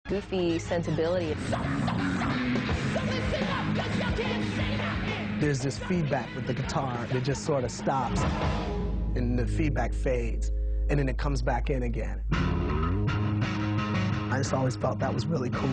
goofy sensibility. There's this feedback with the guitar. It just sort of stops, and the feedback fades, and then it comes back in again. I just always felt that was really cool.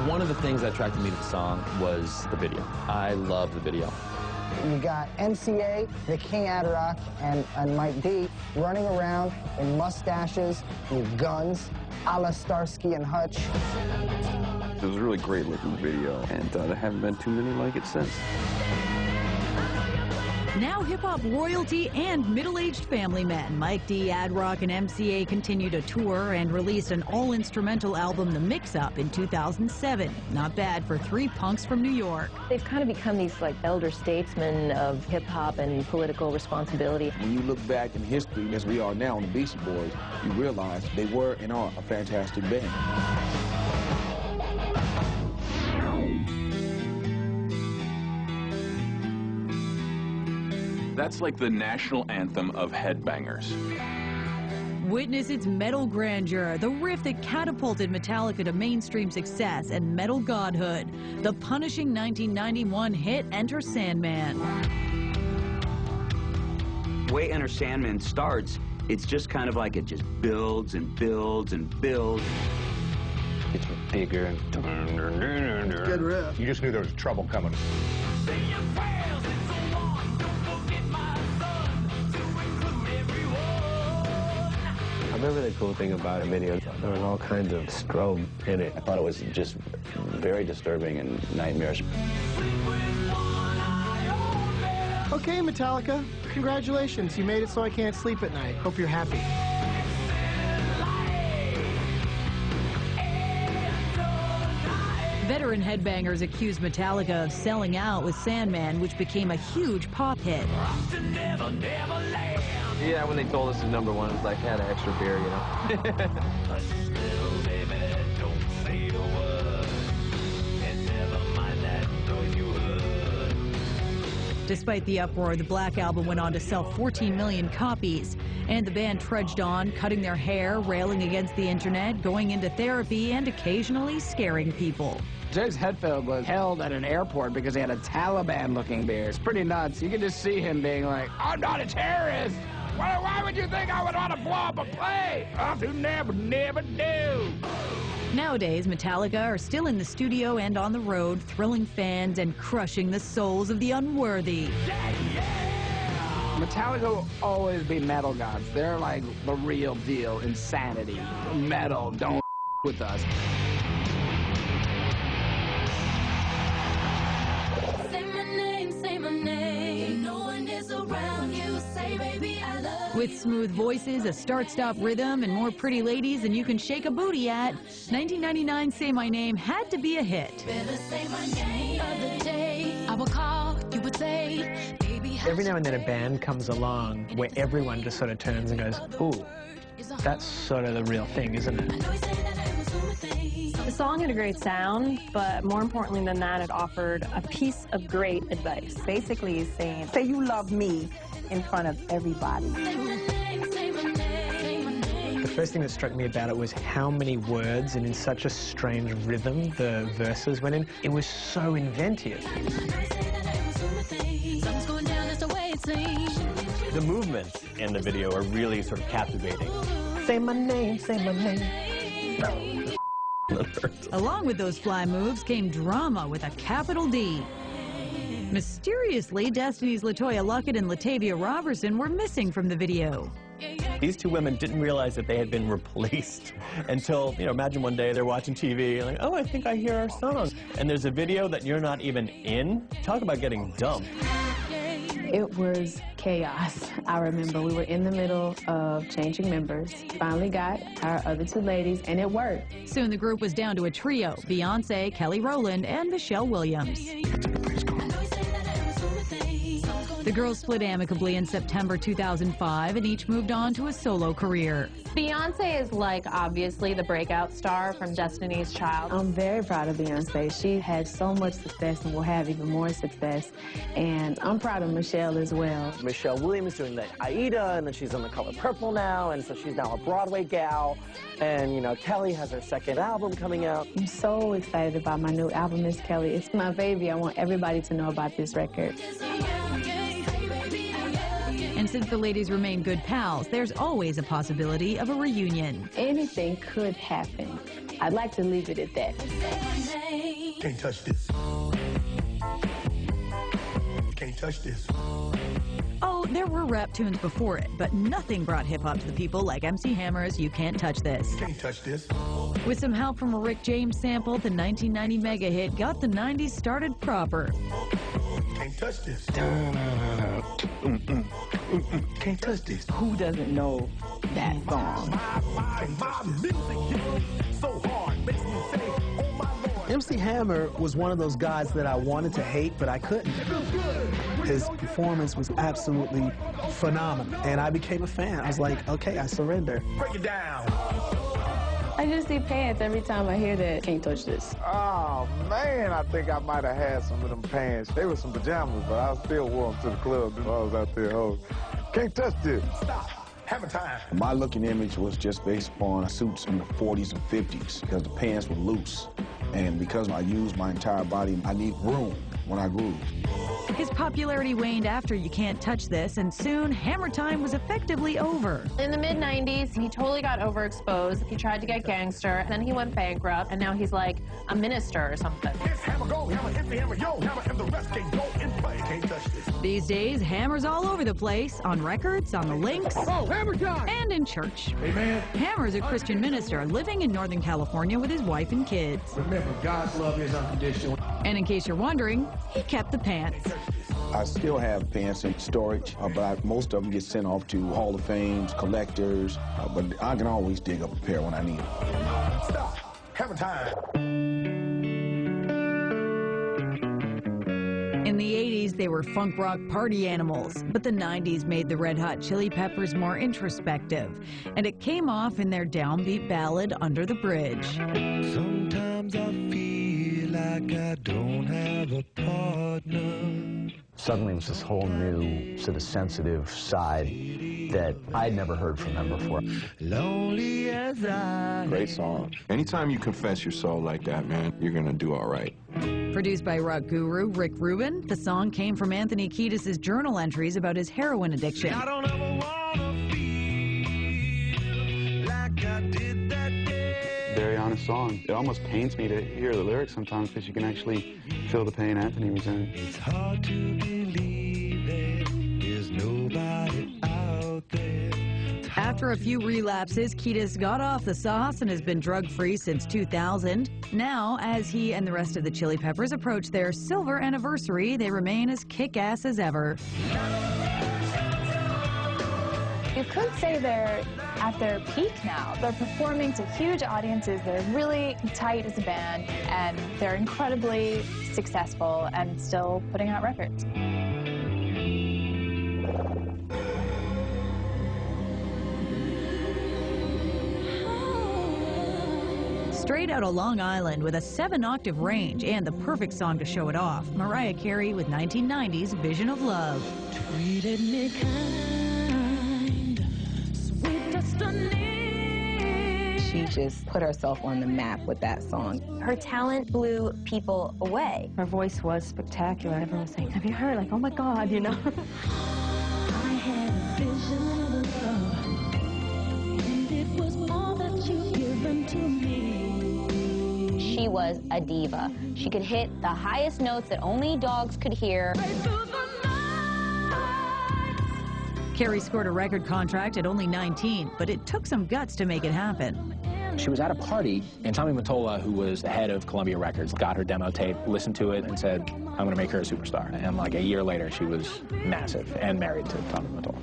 One of the things that attracted me to the song was the video. I love the video. You got MCA, the King Adrock, and Mike D running around in mustaches with guns, a la Starsky and Hutch. It was a really great looking video, and there haven't been too many like it since. Now hip-hop royalty and middle-aged family men, Mike D, Adrock, and MCA continue to tour and released an all-instrumental album, The Mix-Up, in 2007. Not bad for three punks from New York. They've kind of become these like elder statesmen of hip-hop and political responsibility. When you look back in history, as we are now on the Beastie Boys, you realize they were and are a fantastic band. That's like the national anthem of headbangers. Witness its metal grandeur, the riff that catapulted Metallica to mainstream success and metal godhood. The punishing 1991 hit Enter Sandman. The way Enter Sandman starts, it's just kind of like it just builds and builds and builds. It's bigger. Good riff. You just knew there was trouble coming. I remember the cool thing about the video, there was all kinds of strobe in it. I thought it was just very disturbing and nightmarish. Okay, Metallica, congratulations. You made it so I can't sleep at night. Hope you're happy. Veteran headbangers accused Metallica of selling out with Sandman, which became a huge pop hit. Yeah, when they told us the #1, it was like, had an extra beer, you know? Despite the uproar, the Black Album went on to sell 14 million copies. And the band trudged on, cutting their hair, railing against the internet, going into therapy, and occasionally scaring people. Jez Hetfield was held at an airport because he had a Taliban-looking beard. It's pretty nuts. You can just see him being like, I'm not a terrorist. Why would you think I would want to blow up a plane? I'll never do. Nowadays, Metallica are still in the studio and on the road, thrilling fans and crushing the souls of the unworthy. Metallica will always be metal gods. They're like the real deal. Insanity. Metal. Don't with us. Say my name. No one is around you. Say, baby, I love you. With smooth voices, a start-stop rhythm, and more pretty ladies than you can shake a booty at, 1999's Say My Name had to be a hit. Better say my name. Other day, I would call, you would say, baby, Every now and then a band comes along where everyone just sort of turns and goes, ooh, that's sort of the real thing, isn't it? The song had a great sound, but more importantly than that, it offered a piece of great advice. Basically, he's saying, say you love me in front of everybody. The first thing that struck me about it was how many words and in such a strange rhythm the verses went in. It was so inventive. The movements in the video are really sort of captivating. Say my name, say my name. Along with those fly moves came drama with a capital D. Mysteriously, Destiny's LaToya Luckett and Latavia Robertson were missing from the video. These two women didn't realize that they had been replaced until, imagine one day they're watching TV and like, oh, I think I hear our song. And there's a video that you're not even in. Talk about getting dumped. It was chaos. I remember we were in the middle of changing members, finally got our other two ladies, and it worked. Soon the group was down to a trio, Beyonce, Kelly Rowland, and Michelle Williams. The girls split amicably in September 2005 and each moved on to a solo career. Beyonce is like obviously the breakout star from Destiny's Child. I'm very proud of Beyonce. She had so much success and will have even more success. And I'm proud of Michelle as well. Michelle Williams doing the Aida, and then she's on The Color Purple now, and so she's now a Broadway gal. And, you know, Kelly has her second album coming out. I'm so excited about my new album, Miss Kelly. It's my baby. I want everybody to know about this record. And since the ladies remain good pals, there's always a possibility of a reunion. Anything could happen. I'd like to leave it at that. Can't touch this. Can't touch this. Oh, there were rap tunes before it, but nothing brought hip-hop to the people like MC Hammer's You Can't Touch This. Can't touch this. With some help from a Rick James sample, the 1990 mega hit got the 90s started proper. Can't touch this. Can't touch this. Who doesn't know that song? My music hits so hard, makes me say, oh my Lord. MC Hammer was one of those guys that I wanted to hate, but I couldn't. His performance was absolutely phenomenal, and I became a fan. I was like, okay, I surrender. Break it down. I just see pants every time I hear that. Can't touch this. Oh, man, I think I might have had some of them pants. They were some pajamas, but I still wore them to the club when I was out there. Oh, can't touch this. Stop. Have a time. My looking image was just based upon suits in the 40s and 50s because the pants were loose. And because I used my entire body, I need room when I groove. His popularity waned after You Can't Touch This, and soon Hammer time was effectively over. In the mid-90s, he totally got overexposed. He tried to get gangster, then he went bankrupt, and now he's like a minister or something. If Hammer go, Hammer, if Hammer, yo, Hammer, and the rest can go and play. Can't touch this. These days, Hammer's all over the place, on records, on the links, Hammer time! And in church. Amen. Hammer's a Christian minister living in Northern California with his wife and kids. Remember, God's love is unconditional. And in case you're wondering, he kept the pants. I still have pants in storage, but most of them get sent off to Hall of Fames, collectors, but I can always dig up a pair when I need them. Stop. Have a time. In the 80s, they were funk rock party animals, but the 90s made the Red Hot Chili Peppers more introspective, and it came off in their downbeat ballad, Under the Bridge. Sometimes I feel like I don't have a partner. Suddenly it was this whole new sort of sensitive side that I'd never heard from them before. Lonely as I... Great song. Anytime you confess your soul like that, man, you're gonna do all right. Produced by rock guru Rick Rubin, the song came from Anthony Kiedis' journal entries about his heroin addiction. I don't ever wanna feel like I did that day. Very honest song. It almost pains me to hear the lyrics sometimes because you can actually feel the pain Anthony was in. It's hard to believe there's nobody out there. After a few relapses, Kiedis got off the sauce and has been drug-free since 2000. Now, as he and the rest of the Chili Peppers approach their silver anniversary, they remain as kick-ass as ever. You could say they're at their peak now. They're performing to huge audiences. They're really tight as a band, and they're incredibly successful and still putting out records. Straight out of Long Island with a 7-octave range and the perfect song to show it off, Mariah Carey with 1990's Vision of Love. Treated me kind, sweet destiny. She just put herself on the map with that song. Her talent blew people away. Her voice was spectacular. Everyone was saying, have you heard? Like, oh my God, you know? I had a vision of love, and it was all that you've given to me. She was a diva. She could hit the highest notes that only dogs could hear. Carey scored a record contract at only 19, but it took some guts to make it happen. She was at a party, and Tommy Mottola, who was the head of Columbia Records, got her demo tape, listened to it, and said, I'm going to make her a superstar. And like a year later, she was massive and married to Tommy Mottola.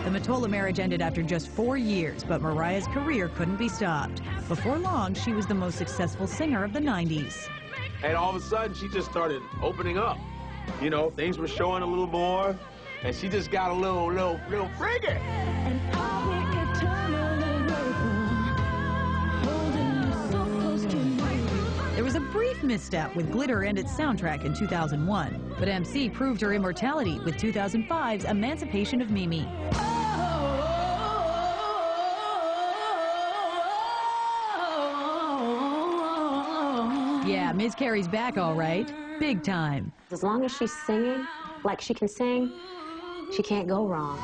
The Mottola marriage ended after just 4 years, but Mariah's career couldn't be stopped. Before long, she was the most successful singer of the 90s. And all of a sudden, she just started opening up. You know, things were showing a little more, and she just got a little freaky. There was a brief misstep with Glitter and its soundtrack in 2001, but MC proved her immortality with 2005's Emancipation of Mimi. Yeah, Ms. Carey's back all right. Big time. As long as she's singing like she can sing, she can't go wrong.